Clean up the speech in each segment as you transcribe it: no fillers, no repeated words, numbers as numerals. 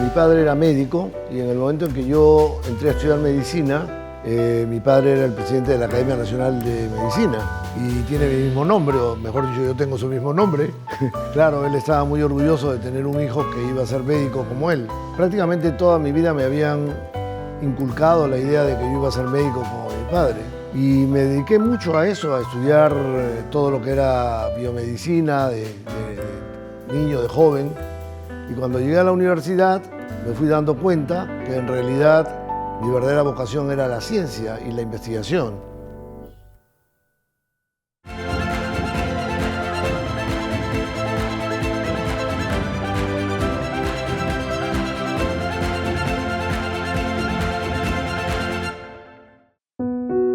Mi padre era médico y en el momento en que yo entré a estudiar medicina, mi padre era el presidente de la Academia Nacional de Medicina y tiene mi mismo nombre, o mejor dicho, yo tengo su mismo nombre. Claro, él estaba muy orgulloso de tener un hijo que iba a ser médico como él. Prácticamente toda mi vida me habían inculcado la idea de que yo iba a ser médico como mi padre. Y me dediqué mucho a eso, a estudiar todo lo que era biomedicina de niño, de joven. Y cuando llegué a la universidad me fui dando cuenta que en realidad mi verdadera vocación era la ciencia y la investigación.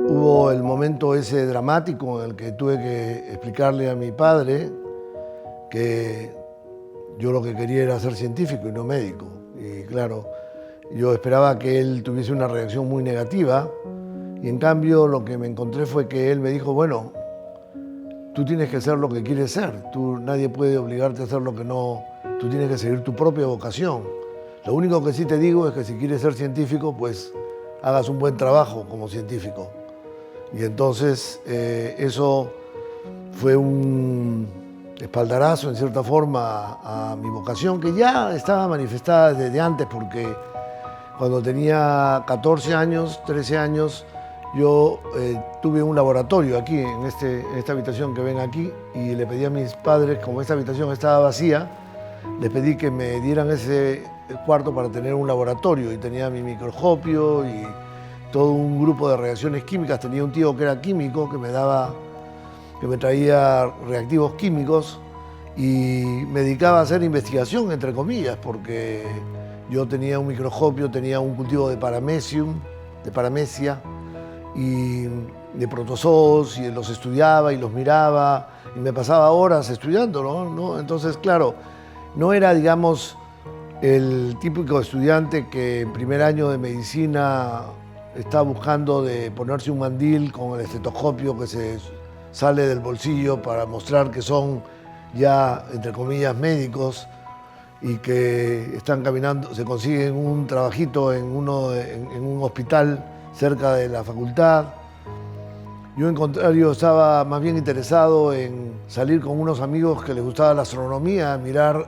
Hubo el momento ese dramático en el que tuve que explicarle a mi padre que yo lo que quería era ser científico y no médico. Y claro, yo esperaba que él tuviese una reacción muy negativa y en cambio lo que me encontré fue que él me dijo, bueno, tú tienes que ser lo que quieres ser, nadie puede obligarte a hacer lo que no, tú tienes que seguir tu propia vocación. Lo único que sí te digo es que si quieres ser científico, pues hagas un buen trabajo como científico. Y entonces eso fue un espaldarazo en cierta forma a mi vocación, que ya estaba manifestada desde antes, porque cuando tenía 14 años, 13 años, yo tuve un laboratorio aquí, en esta habitación que ven aquí, y le pedí a mis padres, como esta habitación estaba vacía, les pedí que me dieran ese cuarto para tener un laboratorio, y tenía mi microscopio y todo un grupo de reacciones químicas. Tenía un tío que era químico, que me traía reactivos químicos y me dedicaba a hacer investigación, entre comillas, porque yo tenía un microscopio, tenía un cultivo de paramecium, de paramecia y de protozoos, y los estudiaba y los miraba y me pasaba horas estudiando, ¿no? Entonces, claro, no era, digamos, el típico estudiante que en primer año de medicina está buscando de ponerse un mandil con el estetoscopio que se sale del bolsillo para mostrar que son ya, entre comillas, médicos y que están caminando, se consiguen un trabajito en un hospital cerca de la facultad. Yo, en contrario, estaba más bien interesado en salir con unos amigos que les gustaba la astronomía, mirar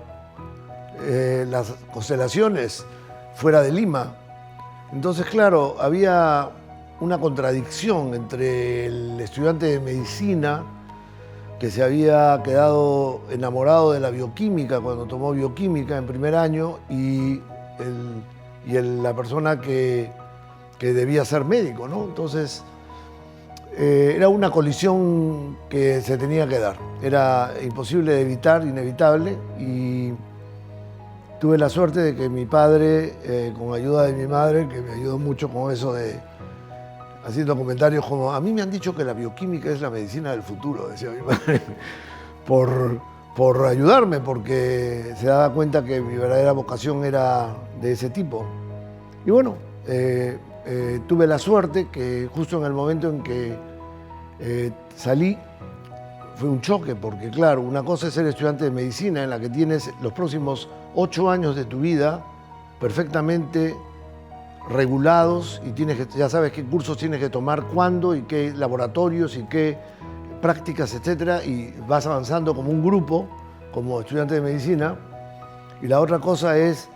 las constelaciones fuera de Lima. Entonces, claro, había una contradicción entre el estudiante de medicina que se había quedado enamorado de la bioquímica cuando tomó bioquímica en primer año y la persona que debía ser médico, ¿no? Entonces, era una colisión que se tenía que dar. Era imposible de evitar, inevitable, y tuve la suerte de que mi padre, con ayuda de mi madre, que me ayudó mucho con eso de haciendo comentarios como, a mí me han dicho que la bioquímica es la medicina del futuro, decía mi madre, por ayudarme, porque se daba cuenta que mi verdadera vocación era de ese tipo. Y bueno, tuve la suerte que justo en el momento en que salí, fue un choque, porque claro, una cosa es ser estudiante de medicina en la que tienes los próximos 8 años de tu vida perfectamente regulados y ya sabes qué cursos tienes que tomar, cuándo y qué laboratorios y qué prácticas, etcétera, y vas avanzando como un grupo, como estudiante de medicina. Y la otra cosa es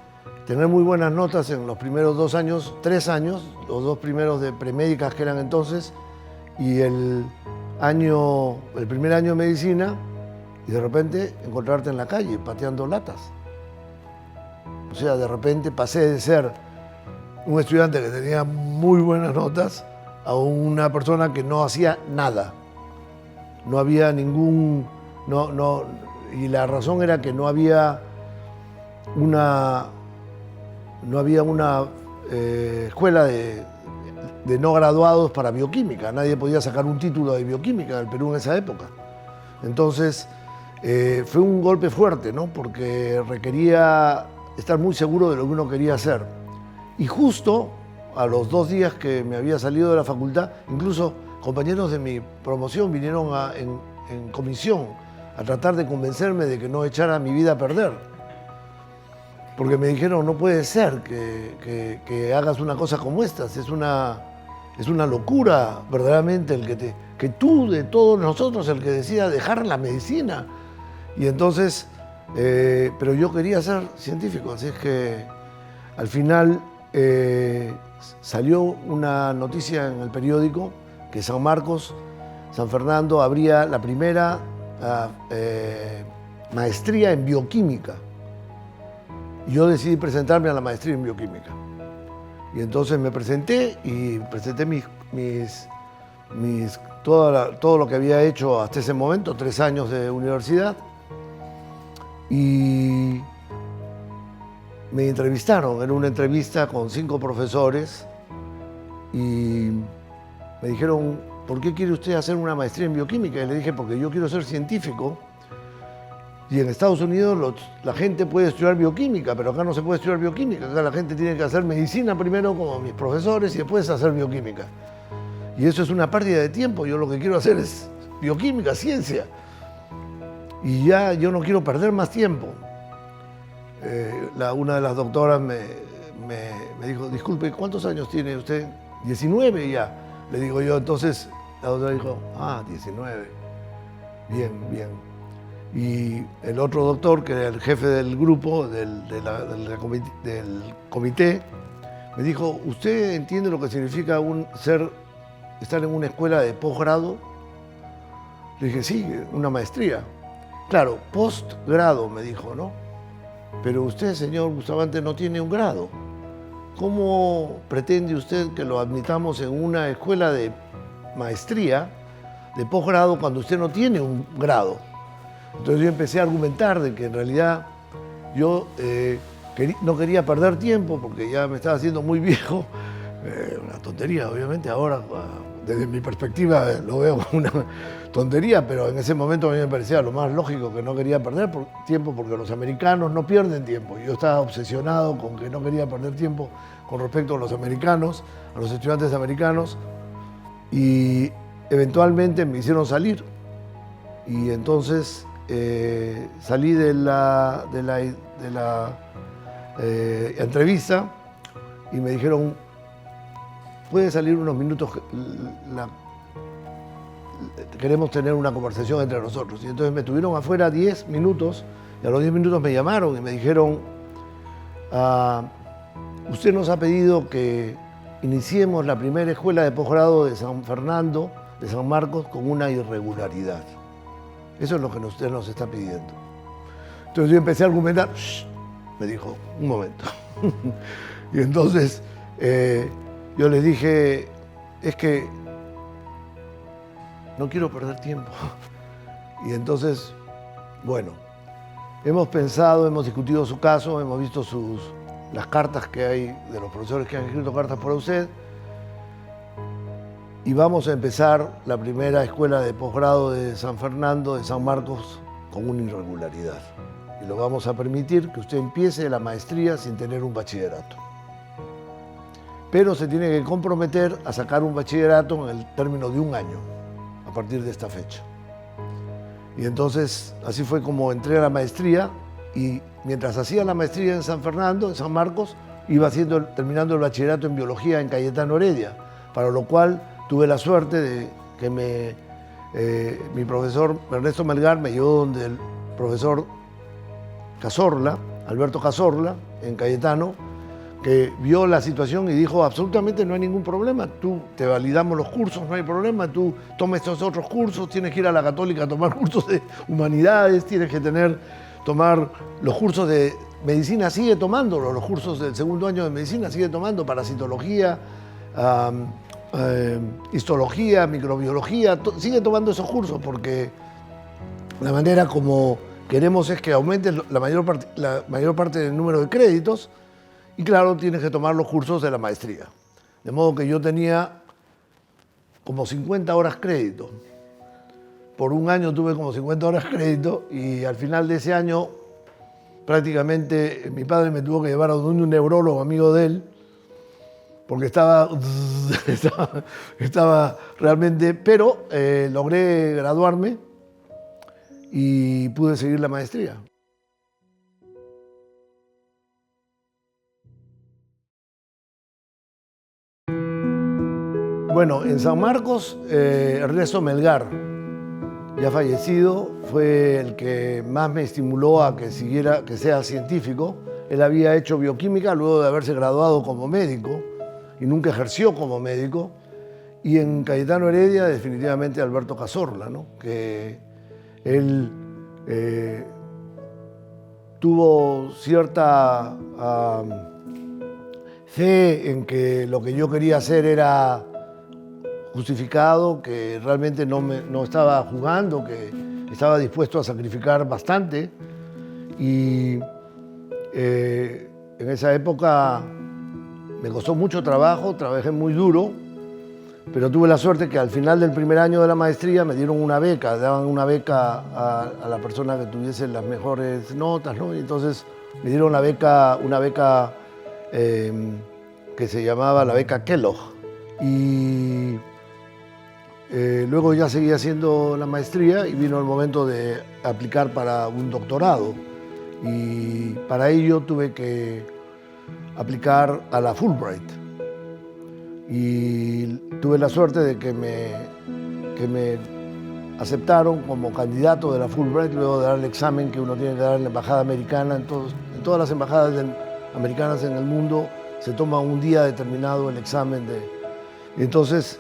tener muy buenas notas en los primeros 2 años, 3 años, los 2 primeros de premédicas que eran entonces, y el primer año de medicina, y de repente encontrarte en la calle pateando latas. O sea, de repente pasé de ser un estudiante que tenía muy buenas notas a una persona que no hacía nada. No había y la razón era que no había una escuela de no graduados para bioquímica. Nadie podía sacar un título de bioquímica en el Perú en esa época. Entonces, fue un golpe fuerte, ¿no? Porque requería estar muy seguro de lo que uno quería hacer. Y justo a los 2 días que me había salido de la facultad, incluso compañeros de mi promoción vinieron en comisión a tratar de convencerme de que no echara mi vida a perder. Porque me dijeron, no puede ser que hagas una cosa como esta, es una locura verdaderamente que tú de todos nosotros el que decida dejar la medicina. Y entonces, pero yo quería ser científico, así es que al final salió una noticia en el periódico que San Marcos, San Fernando abría la primera maestría en bioquímica. Yo decidí presentarme a la maestría en bioquímica. Y entonces me presenté y presenté todo lo que había hecho hasta ese momento, 3 años de universidad. Y me entrevistaron, era una entrevista con 5 profesores y me dijeron, ¿por qué quiere usted hacer una maestría en bioquímica? Y le dije, porque yo quiero ser científico. Y en Estados Unidos la gente puede estudiar bioquímica, pero acá no se puede estudiar bioquímica. Acá la gente tiene que hacer medicina primero, como mis profesores, y después hacer bioquímica. Y eso es una pérdida de tiempo. Yo lo que quiero hacer es bioquímica, ciencia. Y ya yo no quiero perder más tiempo. Una de las doctoras me dijo, disculpe, ¿cuántos años tiene usted? 19 ya. Le digo yo, entonces la doctora dijo, 19. Bien, bien. Y el otro doctor, que era el jefe del grupo, del comité, me dijo, ¿usted entiende lo que significa estar en una escuela de posgrado? Le dije, sí, una maestría. Claro, postgrado, me dijo, ¿no? Pero usted, señor Bustamante, no tiene un grado. ¿Cómo pretende usted que lo admitamos en una escuela de maestría, de posgrado, cuando usted no tiene un grado? Entonces yo empecé a argumentar de que en realidad yo no quería perder tiempo porque ya me estaba haciendo muy viejo. Una tontería, obviamente, ahora desde mi perspectiva lo veo como una tontería, pero en ese momento a mí me parecía lo más lógico que no quería perder tiempo porque los americanos no pierden tiempo. Yo estaba obsesionado con que no quería perder tiempo con respecto a los americanos, a los estudiantes americanos, y eventualmente me hicieron salir. Y entonces salí de la entrevista y me dijeron, puede salir unos minutos, queremos tener una conversación entre nosotros. Y entonces me tuvieron afuera 10 minutos y a los 10 minutos me llamaron y me dijeron, usted nos ha pedido que iniciemos la primera escuela de posgrado de San Fernando, de San Marcos, con una irregularidad. Eso es lo que usted nos está pidiendo. Entonces yo empecé a argumentar, me dijo, un momento. Y entonces yo les dije, es que no quiero perder tiempo. Y entonces, bueno, hemos pensado, hemos discutido su caso, hemos visto las cartas que hay de los profesores que han escrito cartas por usted, y vamos a empezar la primera escuela de posgrado de San Fernando, de San Marcos, con una irregularidad. Y lo vamos a permitir que usted empiece la maestría sin tener un bachillerato. Pero se tiene que comprometer a sacar un bachillerato en el término de 1 año, a partir de esta fecha. Y entonces, así fue como entré a la maestría, y mientras hacía la maestría en San Fernando, en San Marcos, iba terminando el bachillerato en biología en Cayetano Heredia, para lo cual tuve la suerte de que mi profesor Ernesto Melgar me llevó donde el profesor Cazorla, Alberto Cazorla, en Cayetano, que vio la situación y dijo, absolutamente no hay ningún problema, tú te validamos los cursos, no hay problema, tú tomas estos otros cursos, tienes que ir a la Católica a tomar cursos de humanidades, tienes que tomar los cursos de medicina, sigue tomándolos, los cursos del 2º año de medicina, sigue tomando parasitología, histología, microbiología, sigue tomando esos cursos porque la manera como queremos es que aumente la mayor parte del número de créditos y claro, tienes que tomar los cursos de la maestría. De modo que yo tenía como 50 horas crédito. Por un año tuve como 50 horas crédito y al final de ese año prácticamente mi padre me tuvo que llevar a un neurólogo amigo de él porque estaba realmente, pero logré graduarme y pude seguir la maestría. Bueno, en San Marcos, Ernesto Melgar, ya fallecido, fue el que más me estimuló a que sea científico. Él había hecho bioquímica luego de haberse graduado como médico y nunca ejerció como médico. Y en Cayetano Heredia, definitivamente Alberto Cazorla, ¿no? Que él tuvo cierta fe en que lo que yo quería hacer era justificado, que realmente no estaba jugando, que estaba dispuesto a sacrificar bastante. Y en esa época me costó mucho trabajo, trabajé muy duro, pero tuve la suerte que al final del primer año de la maestría me dieron una beca, daban una beca a la persona que tuviese las mejores notas, ¿no? Y entonces me dieron una beca que se llamaba la beca Kellogg. Y luego ya seguí haciendo la maestría y vino el momento de aplicar para un doctorado. Y para ello tuve que aplicar a la Fulbright. Y tuve la suerte de que me aceptaron como candidato de la Fulbright luego de dar el examen que uno tiene que dar en la embajada americana. En todas las embajadas americanas en el mundo se toma un día determinado el examen y entonces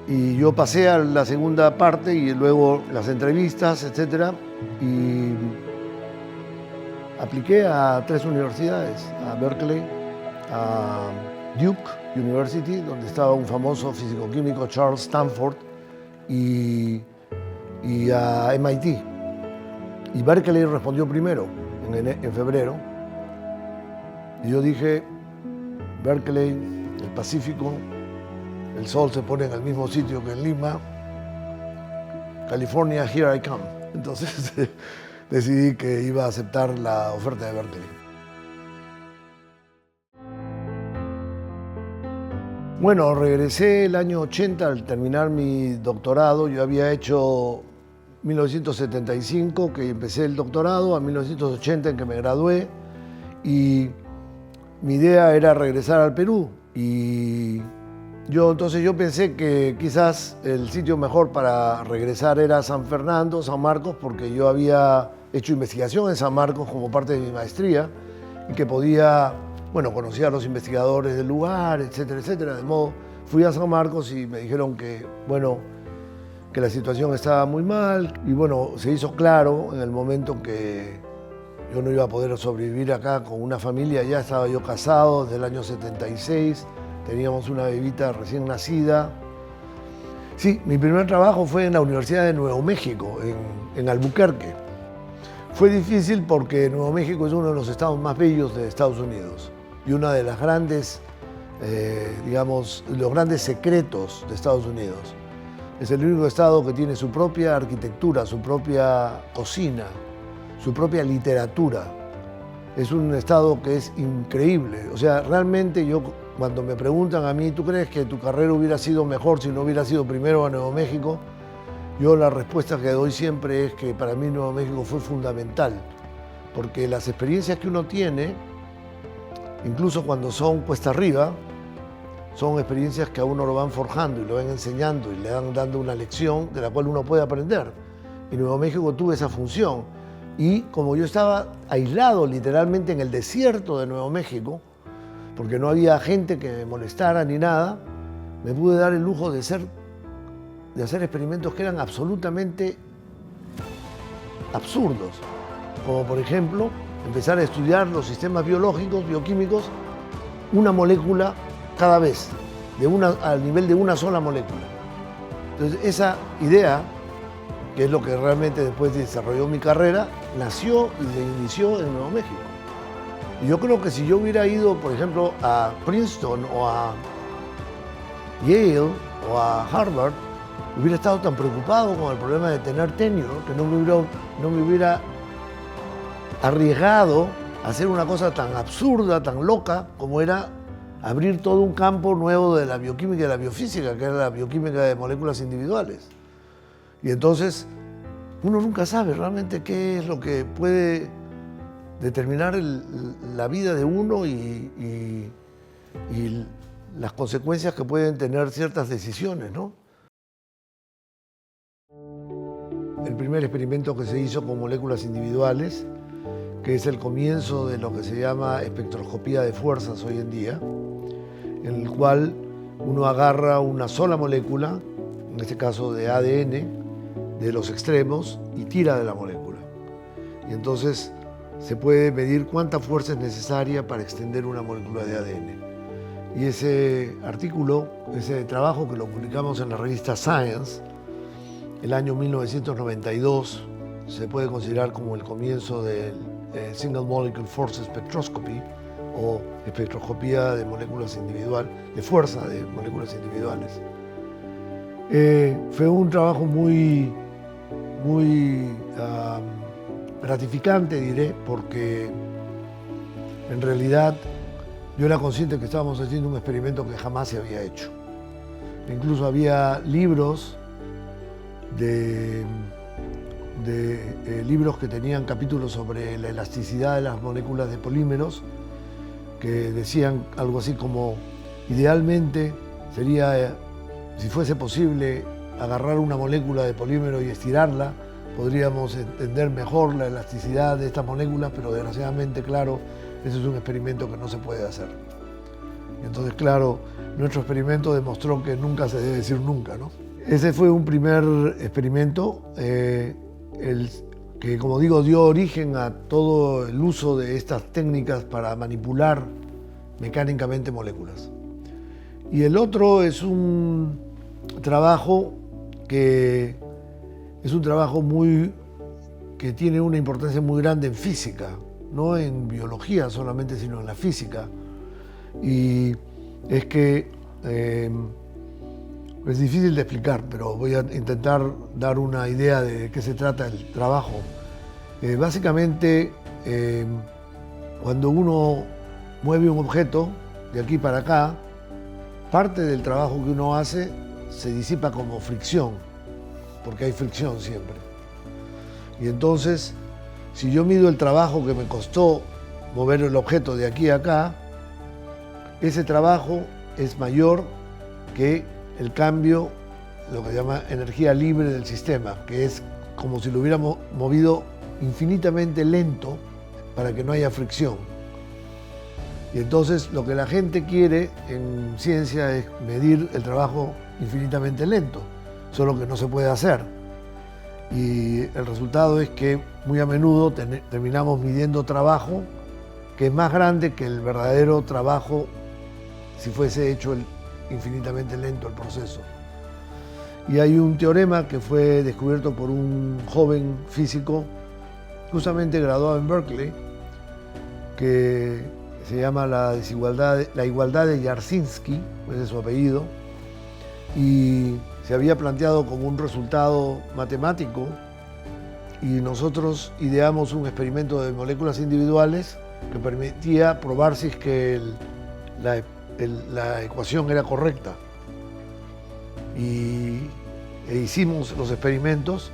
y yo pasé a la segunda parte y luego las entrevistas, etc. Y apliqué a 3 universidades, a Berkeley, a Duke University, donde estaba un famoso físico-químico, Charles Stanford, y a MIT. Y Berkeley respondió primero, en febrero. Y yo dije, Berkeley, el Pacífico, el sol se pone en el mismo sitio que en Lima, California, here I come. Entonces decidí que iba a aceptar la oferta de Berkeley. Bueno, regresé el año 80 al terminar mi doctorado. Yo había hecho 1975 que empecé el doctorado, a 1980 en que me gradué, y mi idea era regresar al Perú. Y entonces yo pensé que quizás el sitio mejor para regresar era San Fernando, San Marcos, porque yo había hecho investigación en San Marcos como parte de mi maestría y que podía, bueno, conocía a los investigadores del lugar, etcétera, etcétera. De modo, fui a San Marcos y me dijeron que, bueno, que la situación estaba muy mal. Y bueno, se hizo claro en el momento que yo no iba a poder sobrevivir acá con una familia. Ya estaba yo casado desde el año 76, teníamos una bebita recién nacida. Sí, mi primer trabajo fue en la Universidad de Nuevo México, en Albuquerque. Fue difícil porque Nuevo México es uno de los estados más bellos de Estados Unidos y una de las grandes, digamos, los grandes secretos de Estados Unidos. Es el único estado que tiene su propia arquitectura, su propia cocina, su propia literatura. Es un estado que es increíble. O sea, realmente yo, cuando me preguntan a mí, ¿tú crees que tu carrera hubiera sido mejor si no hubiera sido primero a Nuevo México? Yo la respuesta que doy siempre es que para mí Nuevo México fue fundamental, porque las experiencias que uno tiene, incluso cuando son cuesta arriba, son experiencias que a uno lo van forjando y lo van enseñando y le van dando una lección de la cual uno puede aprender. En Nuevo México tuve esa función y como yo estaba aislado literalmente en el desierto de Nuevo México, porque no había gente que me molestara ni nada, me pude dar el lujo de hacer experimentos que eran absolutamente absurdos, como por ejemplo empezar a estudiar los sistemas biológicos, bioquímicos, una molécula cada vez, al nivel de una sola molécula. Entonces esa idea, que es lo que realmente después desarrolló mi carrera, nació y se inició en Nuevo México. Y yo creo que si yo hubiera ido, por ejemplo, a Princeton o a Yale o a Harvard, hubiera estado tan preocupado con el problema de tener tenure que no me hubiera arriesgado a hacer una cosa tan absurda, tan loca, como era abrir todo un campo nuevo de la bioquímica y de la biofísica, que era la bioquímica de moléculas individuales. Y entonces uno nunca sabe realmente qué es lo que puede determinar la vida de uno y las consecuencias que pueden tener ciertas decisiones, ¿no? El primer experimento que se hizo con moléculas individuales, que es el comienzo de lo que se llama espectroscopía de fuerzas hoy en día, en el cual uno agarra una sola molécula, en este caso de ADN, de los extremos y tira de la molécula. Y entonces se puede medir cuánta fuerza es necesaria para extender una molécula de ADN. Y ese artículo, ese trabajo que lo publicamos en la revista Science, el año 1992, se puede considerar como el comienzo del Single Molecule Force Spectroscopy, o espectroscopía de moléculas individuales, de fuerza de moléculas individuales. Fue un trabajo muy gratificante, diré, porque en realidad yo era consciente que estábamos haciendo un experimento que jamás se había hecho. Incluso había libros libros que tenían capítulos sobre la elasticidad de las moléculas de polímeros, que decían algo así como, idealmente sería, si fuese posible, agarrar una molécula de polímero y estirarla, podríamos entender mejor la elasticidad de estas moléculas, pero desgraciadamente, claro, ese es un experimento que no se puede hacer. Y entonces, claro, nuestro experimento demostró que nunca se debe decir nunca, ¿no? Ese fue un primer experimento que, como digo, dio origen a todo el uso de estas técnicas para manipular mecánicamente moléculas. Y el otro es un trabajo que tiene una importancia muy grande en física, no en biología solamente, sino en la física. Y es que es difícil de explicar, pero voy a intentar dar una idea de qué se trata el trabajo. Básicamente, cuando uno mueve un objeto de aquí para acá, parte del trabajo que uno hace se disipa como fricción, porque hay fricción siempre. Y entonces, si yo mido el trabajo que me costó mover el objeto de aquí a acá, ese trabajo es mayor que el cambio, lo que se llama energía libre del sistema, que es como si lo hubiéramos movido infinitamente lento para que no haya fricción. Y entonces lo que la gente quiere en ciencia es medir el trabajo infinitamente lento, solo que no se puede hacer. Y el resultado es que muy a menudo terminamos midiendo trabajo que es más grande que el verdadero trabajo si fuese hecho infinitamente lento el proceso. Y hay un teorema que fue descubierto por un joven físico justamente graduado en Berkeley, que se llama la igualdad de Jarzynski, ese es su apellido, y se había planteado como un resultado matemático, y nosotros ideamos un experimento de moléculas individuales que permitía probar si es que la ecuación era correcta. E hicimos los experimentos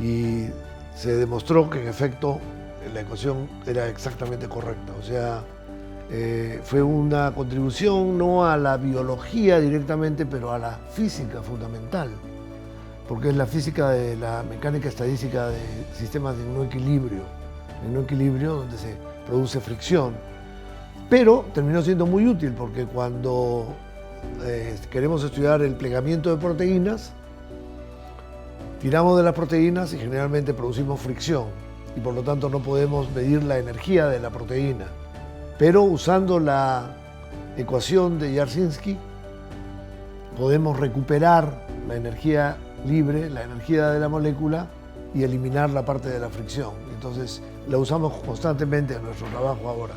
y se demostró que en efecto la ecuación era exactamente correcta. O sea, fue una contribución no a la biología directamente, pero a la física fundamental, porque es la física de la mecánica estadística de sistemas en no equilibrio donde se produce fricción. Pero terminó siendo muy útil porque cuando queremos estudiar el plegamiento de proteínas, tiramos de las proteínas y generalmente producimos fricción y por lo tanto no podemos medir la energía de la proteína. Pero usando la ecuación de Jarzynski podemos recuperar la energía libre, la energía de la molécula y eliminar la parte de la fricción. Entonces la usamos constantemente en nuestro trabajo ahora.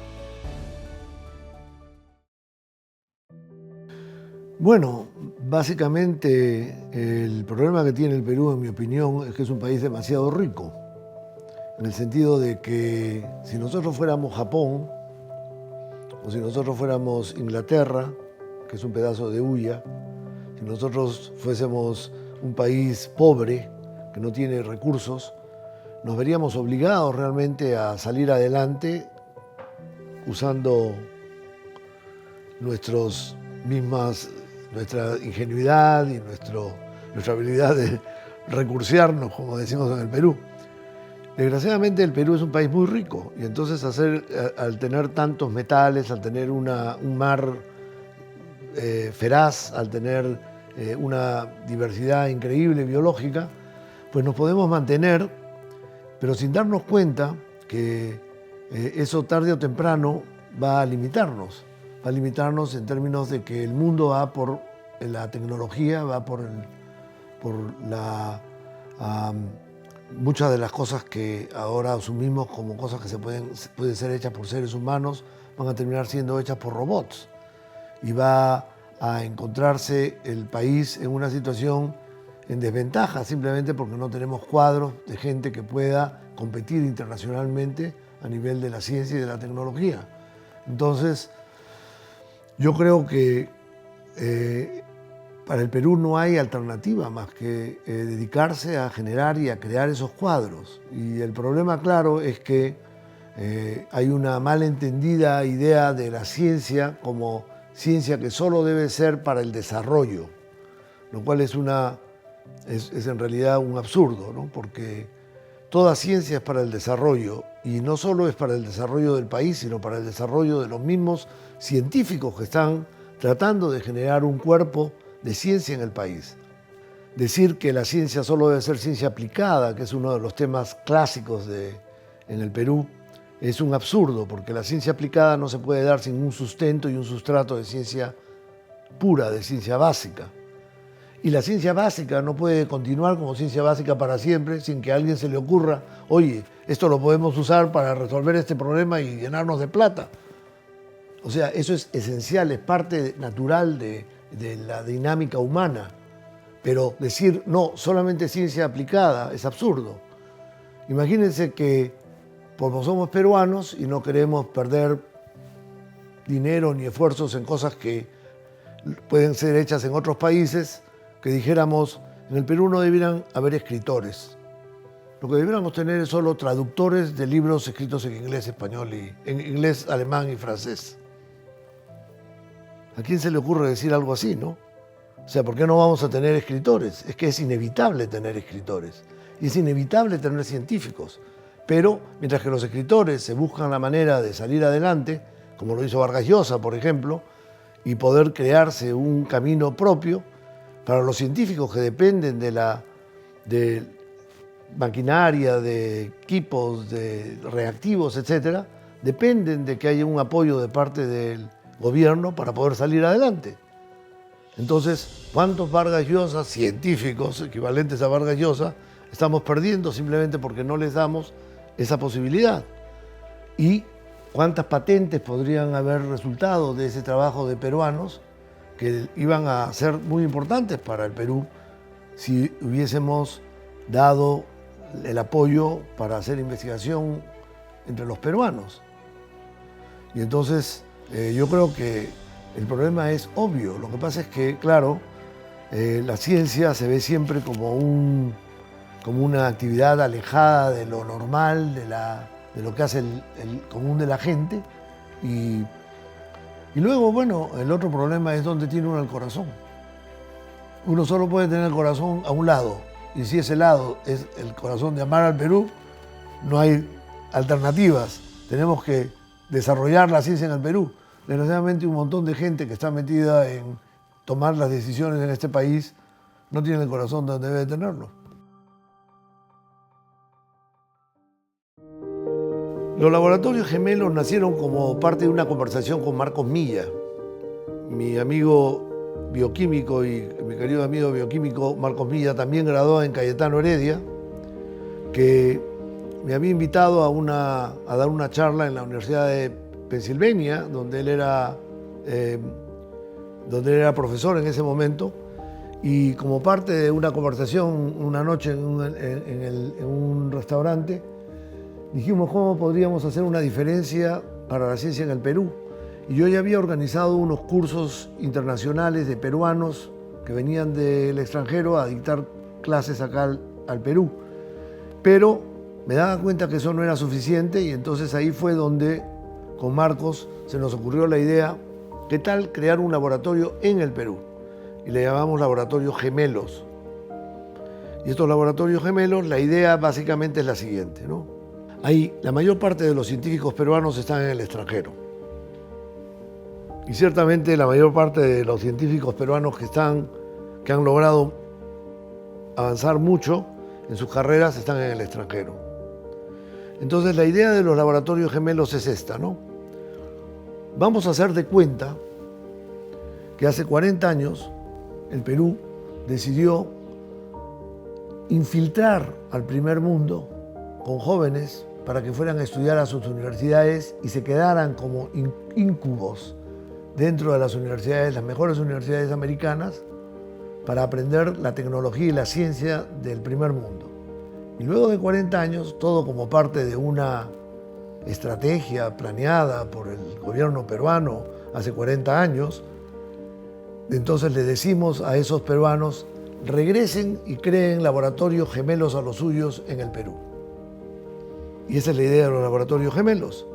Bueno, básicamente el problema que tiene el Perú, en mi opinión, es que es un país demasiado rico, en el sentido de que si nosotros fuéramos Japón o si nosotros fuéramos Inglaterra, que es un pedazo de huya, si nosotros fuésemos un país pobre, que no tiene recursos, nos veríamos obligados realmente a salir adelante usando nuestra ingenuidad y nuestra habilidad de recursearnos, como decimos en el Perú. Desgraciadamente el Perú es un país muy rico y entonces al tener tantos metales, al tener un mar feraz, al tener una diversidad increíble biológica, pues nos podemos mantener, pero sin darnos cuenta que eso tarde o temprano va a limitarnos. Va a limitarnos en términos de que el mundo va por la tecnología, va por muchas de las cosas que ahora asumimos como cosas que pueden ser hechas por seres humanos, van a terminar siendo hechas por robots. Y va a encontrarse el país en una situación en desventaja, simplemente porque no tenemos cuadros de gente que pueda competir internacionalmente a nivel de la ciencia y de la tecnología. Entonces, yo creo que para el Perú no hay alternativa más que dedicarse a generar y a crear esos cuadros. Y el problema, claro, es que hay una malentendida idea de la ciencia como ciencia que solo debe ser para el desarrollo, lo cual es en realidad un absurdo, ¿no? Porque toda ciencia es para el desarrollo, y no solo es para el desarrollo del país, sino para el desarrollo de los mismos científicos que están tratando de generar un cuerpo de ciencia en el país. Decir que la ciencia solo debe ser ciencia aplicada, que es uno de los temas clásicos en el Perú, es un absurdo, porque la ciencia aplicada no se puede dar sin un sustento y un sustrato de ciencia pura, de ciencia básica. Y la ciencia básica no puede continuar como ciencia básica para siempre sin que a alguien se le ocurra, oye, esto lo podemos usar para resolver este problema y llenarnos de plata. O sea, eso es esencial, es parte natural de la dinámica humana. Pero decir, no, solamente ciencia aplicada, es absurdo. Imagínense que, como somos peruanos y no queremos perder dinero ni esfuerzos en cosas que pueden ser hechas en otros países, que dijéramos, en el Perú no debieran haber escritores. Lo que debiéramos tener es solo traductores de libros escritos en inglés, español, en inglés, alemán y francés. ¿A quién se le ocurre decir algo así, no? O sea, ¿por qué no vamos a tener escritores? Es que es inevitable tener escritores y es inevitable tener científicos. Pero mientras que los escritores se buscan la manera de salir adelante, como lo hizo Vargas Llosa, por ejemplo, y poder crearse un camino propio, para los científicos que dependen de maquinaria, de equipos, de reactivos, etc., dependen de que haya un apoyo de parte del gobierno para poder salir adelante. Entonces, ¿cuántos Vargas Llosa, científicos equivalentes a Vargas Llosa, estamos perdiendo simplemente porque no les damos esa posibilidad? ¿Y cuántas patentes podrían haber resultado de ese trabajo de peruanos que iban a ser muy importantes para el Perú si hubiésemos dado el apoyo para hacer investigación entre los peruanos? Y entonces yo creo que el problema es obvio. Lo que pasa es que, claro, la ciencia se ve siempre como una actividad alejada de lo normal, de lo que hace el común de la gente. Y luego, bueno, el otro problema es dónde tiene uno el corazón. Uno solo puede tener el corazón a un lado, y si ese lado es el corazón de amar al Perú, no hay alternativas. Tenemos que desarrollar la ciencia en el Perú. Desgraciadamente, un montón de gente que está metida en tomar las decisiones en este país no tiene el corazón donde debe tenerlo. Los laboratorios gemelos nacieron como parte de una conversación con Marcos Milla, mi amigo bioquímico y mi querido amigo bioquímico Marcos Milla, también graduado en Cayetano Heredia, que me había invitado a dar una charla en la Universidad de Pensilvania, donde él era donde él era profesor en ese momento, y como parte de una conversación una noche en un restaurante, dijimos cómo podríamos hacer una diferencia para la ciencia en el Perú. Y yo ya había organizado unos cursos internacionales de peruanos que venían del extranjero a dictar clases acá al Perú. Pero me daba cuenta que eso no era suficiente y entonces ahí fue donde con Marcos se nos ocurrió la idea, ¿qué tal crear un laboratorio en el Perú? Y le llamamos Laboratorios Gemelos. Y estos laboratorios gemelos, la idea básicamente es la siguiente, ¿no? La mayor parte de los científicos peruanos están en el extranjero. Y ciertamente la mayor parte de los científicos peruanos que han logrado avanzar mucho en sus carreras están en el extranjero. Entonces la idea de los laboratorios gemelos es esta, ¿no? Vamos a hacer de cuenta que hace 40 años el Perú decidió infiltrar al primer mundo con jóvenes para que fueran a estudiar a sus universidades y se quedaran como íncubos dentro de las universidades, las mejores universidades americanas, para aprender la tecnología y la ciencia del primer mundo. Y luego de 40 años, todo como parte de una estrategia planeada por el gobierno peruano hace 40 años, entonces le decimos a esos peruanos, regresen y creen laboratorios gemelos a los suyos en el Perú. Y esa es la idea de los laboratorios gemelos.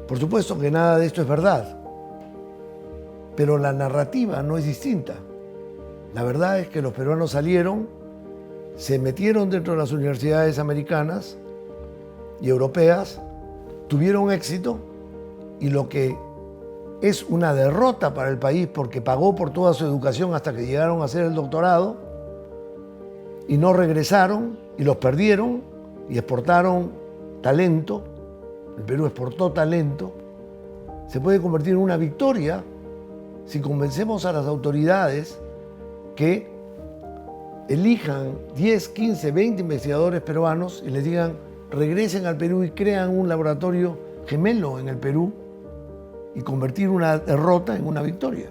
Por supuesto que nada de esto es verdad, pero la narrativa no es distinta. La verdad es que los peruanos salieron, se metieron dentro de las universidades americanas y europeas, tuvieron éxito y lo que es una derrota para el país porque pagó por toda su educación hasta que llegaron a hacer el doctorado y no regresaron y los perdieron y exportaron talento, el Perú exportó talento, se puede convertir en una victoria si convencemos a las autoridades que elijan 10, 15, 20 investigadores peruanos y les digan regresen al Perú y crean un laboratorio gemelo en el Perú y convertir una derrota en una victoria,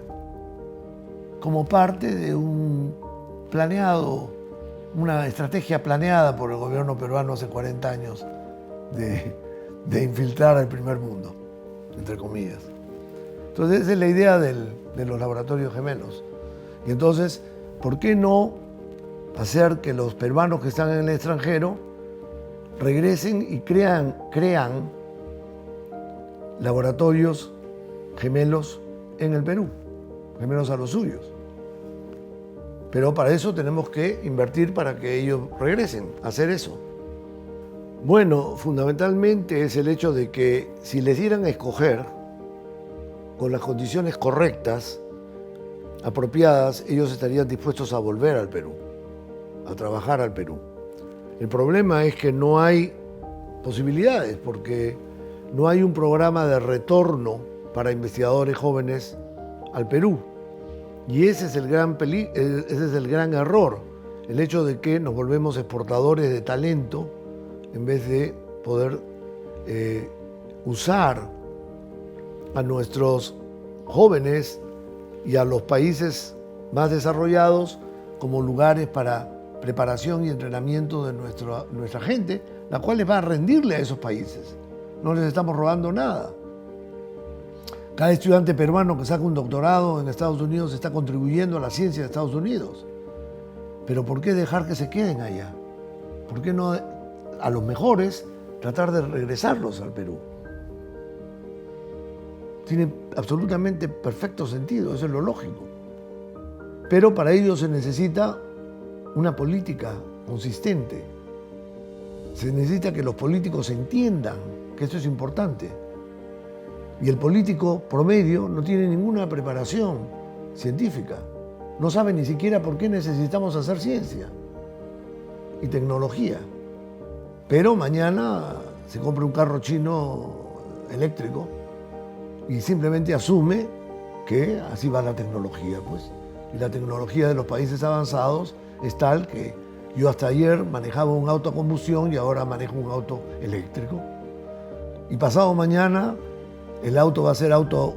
como parte de una estrategia planeada por el gobierno peruano hace 40 años de infiltrar al primer mundo, entre comillas. Entonces esa es la idea de los laboratorios gemelos. Y entonces, ¿por qué no hacer que los peruanos que están en el extranjero regresen y crean laboratorios gemelos en el Perú, gemelos a los suyos? Pero para eso tenemos que invertir para que ellos regresen a hacer eso. Bueno, fundamentalmente es el hecho de que si les dieran a escoger con las condiciones correctas, apropiadas, ellos estarían dispuestos a volver al Perú, a trabajar al Perú. El problema es que no hay posibilidades porque no hay un programa de retorno para investigadores jóvenes al Perú. Y ese es el gran error, el hecho de que nos volvemos exportadores de talento en vez de poder usar a nuestros jóvenes y a los países más desarrollados como lugares para preparación y entrenamiento de nuestra gente, la cual les va a rendirle a esos países. No les estamos robando nada. Cada estudiante peruano que saca un doctorado en Estados Unidos está contribuyendo a la ciencia de Estados Unidos. Pero ¿por qué dejar que se queden allá? ¿Por qué no a los mejores tratar de regresarlos al Perú? Tiene absolutamente perfecto sentido, eso es lo lógico. Pero para ello se necesita una política consistente. Se necesita que los políticos entiendan que esto es importante. Y el político promedio no tiene ninguna preparación científica. No sabe ni siquiera por qué necesitamos hacer ciencia y tecnología. Pero mañana se compra un carro chino eléctrico y simplemente asume que así va la tecnología, pues. Y la tecnología de los países avanzados es tal que yo hasta ayer manejaba un auto a combustión y ahora manejo un auto eléctrico. Y pasado mañana el auto va a ser auto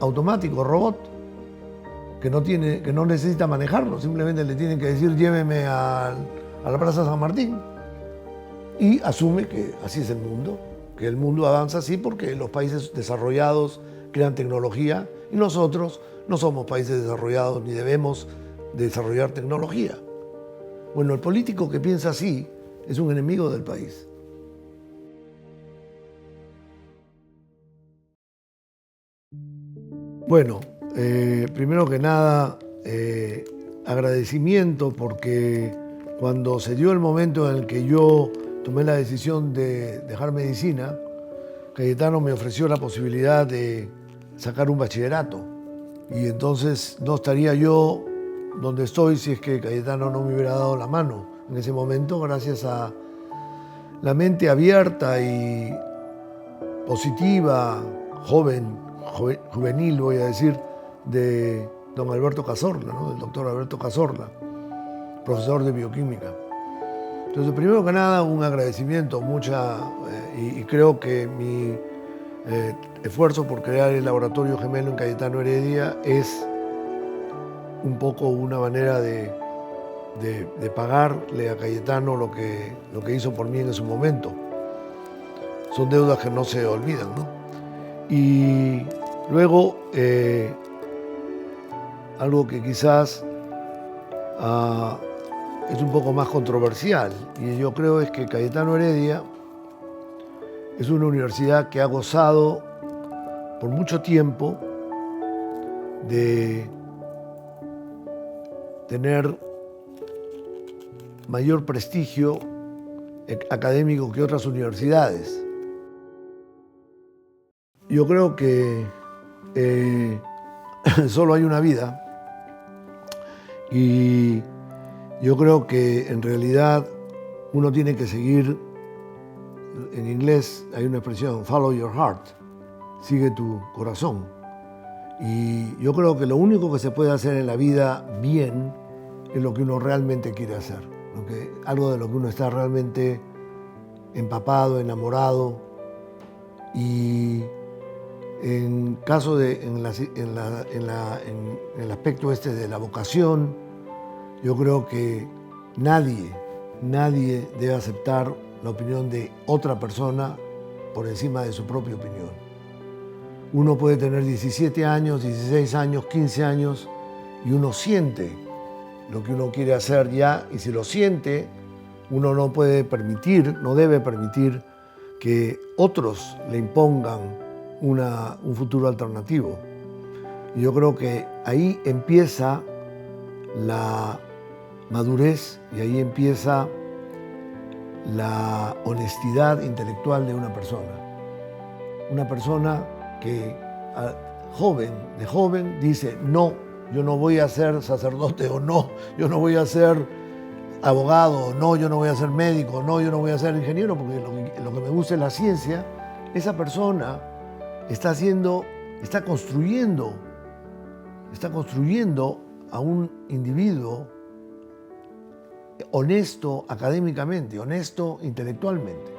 automático, robot. que no necesita manejarlo, simplemente le tienen que decir lléveme a la Plaza San Martín, y asume que así es el mundo, que el mundo avanza así porque los países desarrollados crean tecnología y nosotros no somos países desarrollados ni debemos desarrollar tecnología. Bueno, el político que piensa así es un enemigo del país. Bueno, primero que nada, agradecimiento porque cuando se dio el momento en el que yo tomé la decisión de dejar medicina, Cayetano me ofreció la posibilidad de sacar un bachillerato. Y entonces no estaría yo donde estoy si es que Cayetano no me hubiera dado la mano en ese momento, gracias a la mente abierta y positiva, juvenil voy a decir, de don Alberto Cazorla, ¿no? Del doctor Alberto Cazorla, profesor de bioquímica. Entonces, primero que nada, un agradecimiento, y creo que mi esfuerzo por crear el laboratorio gemelo en Cayetano Heredia es un poco una manera de pagarle a Cayetano lo que hizo por mí en su momento. Son deudas que no se olvidan, ¿no? Y luego, algo que quizás es un poco más controversial, y yo creo es que Cayetano Heredia es una universidad que ha gozado por mucho tiempo de tener mayor prestigio académico que otras universidades. Yo creo que solo hay una vida y yo creo que en realidad uno tiene que seguir, en inglés hay una expresión, follow your heart, sigue tu corazón. Y yo creo que lo único que se puede hacer en la vida bien es lo que uno realmente quiere hacer, algo de lo que uno está realmente empapado, enamorado. Y en caso en el aspecto este de la vocación, yo creo que nadie debe aceptar la opinión de otra persona por encima de su propia opinión. Uno puede tener 17 años, 16 años, 15 años y uno siente lo que uno quiere hacer ya, y si lo siente, uno no debe permitir que otros le impongan un futuro alternativo. Y yo creo que ahí empieza la madurez y ahí empieza la honestidad intelectual de una persona. Una persona que de joven dice, no, yo no voy a ser sacerdote, o no, yo no voy a ser abogado, o no, yo no voy a ser médico, o no, yo no voy a ser ingeniero, porque lo que me gusta es la ciencia. Esa persona está construyendo a un individuo honesto académicamente, honesto intelectualmente.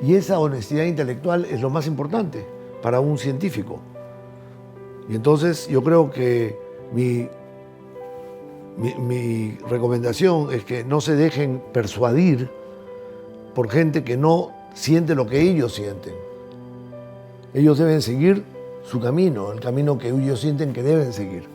Y esa honestidad intelectual es lo más importante para un científico. Y entonces yo creo que mi recomendación es que no se dejen persuadir por gente que no siente lo que ellos sienten. Ellos deben seguir su camino, el camino que ellos sienten que deben seguir.